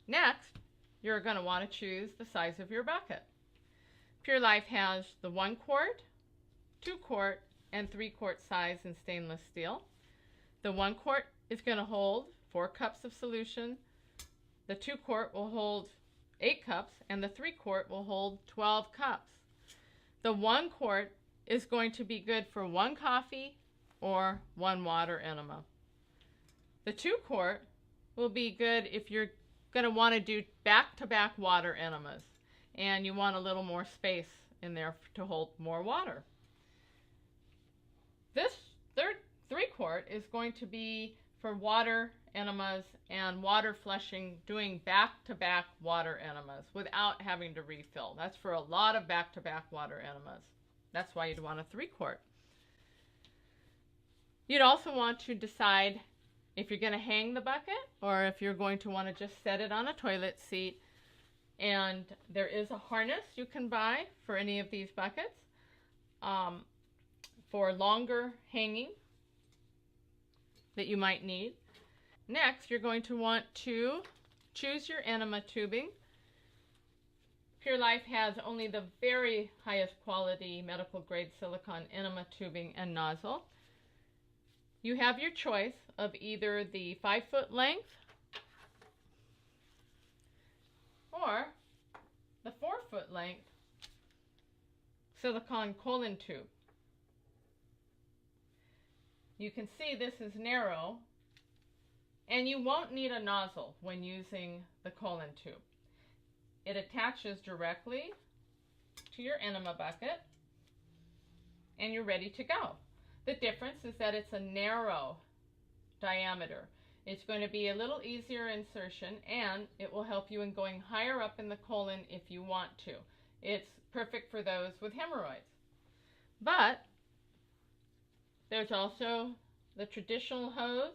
Next, you're going to want to choose the size of your bucket. Purelife has the 1 quart, 2 quart, and 3 quart size in stainless steel. The 1 quart is going to hold 4 cups of solution. The 2 quart will hold 8 cups, and the 3 quart will hold 12 cups. The 1 quart is going to be good for 1 coffee or 1 water enema. The 2 quart will be good if you're going to want to do back-to-back water enemas and you want a little more space in there to hold more water. This 3 quart is going to be for water enemas and water flushing, doing back-to-back water enemas without having to refill. That's for a lot of back-to-back water enemas. That's why you'd want a 3 quart. You'd also want to decide if you're going to hang the bucket or if you're going to want to just set it on a toilet seat. And there is a harness you can buy for any of these buckets for longer hanging that you might need. Next, you're going to want to choose your enema tubing. Purelife has only the very highest quality medical grade silicone enema tubing and nozzle. You have your choice of either the 5-foot length or the 4-foot length silicone colon tube. You can see this is narrow, and you won't need a nozzle when using the colon tube. It attaches directly to your enema bucket and you're ready to go. The difference is that it's a narrow diameter. It's going to be a little easier insertion, and it will help you in going higher up in the colon if you want to. It's perfect for those with hemorrhoids. But there's also the traditional hose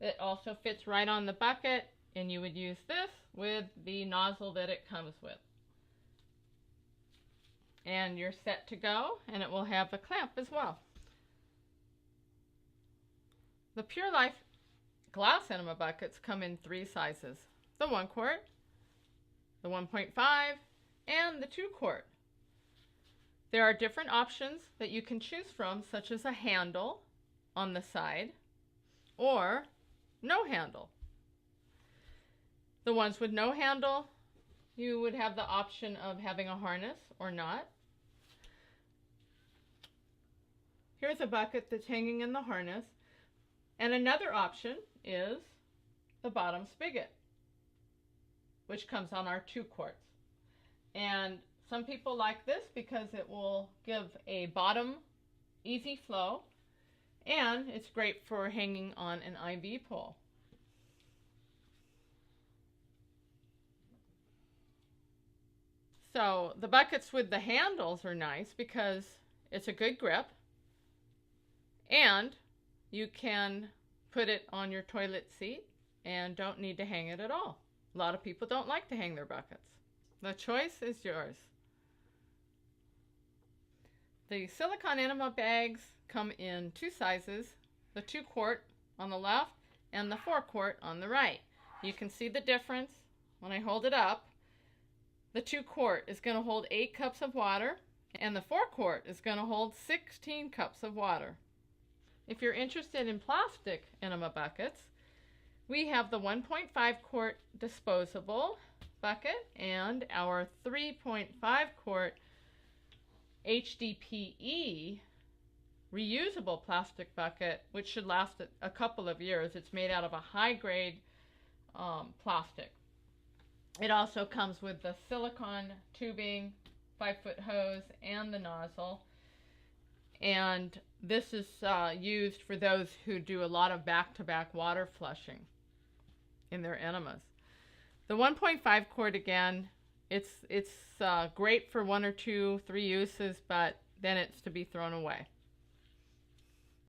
that also fits right on the bucket, and you would use this with the nozzle that it comes with. And you're set to go, and it will have a clamp as well. The Purelife glass enema buckets come in 3 sizes: the 1 quart, the 1.5, and the 2 quart. There are different options that you can choose from, such as a handle on the side or no handle. The ones with no handle, you would have the option of having a harness or not. Here's a bucket that's hanging in the harness. And another option is the bottom spigot, which comes on our 2 quarts. And some people like this because it will give a bottom easy flow, and it's great for hanging on an IV pole. So the buckets with the handles are nice because it's a good grip, and you can put it on your toilet seat and don't need to hang it at all. A lot of people don't like to hang their buckets. The choice is yours. The silicone enema bags come in 2 sizes, the 2 quart on the left and the 4 quart on the right. You can see the difference when I hold it up. The 2 quart is going to hold 8 cups of water, and the 4 quart is going to hold 16 cups of water. If you're interested in plastic enema buckets, we have the 1.5 quart disposable bucket and our 3.5 quart HDPE reusable plastic bucket, which should last a couple of years. It's made out of a high-grade plastic. It also comes with the silicone tubing, 5-foot hose, and the nozzle. And this is used for those who do a lot of back-to-back water flushing in their enemas. The 1.5 quart, again, it's great for 1 or 2, 3 uses, but then it's to be thrown away.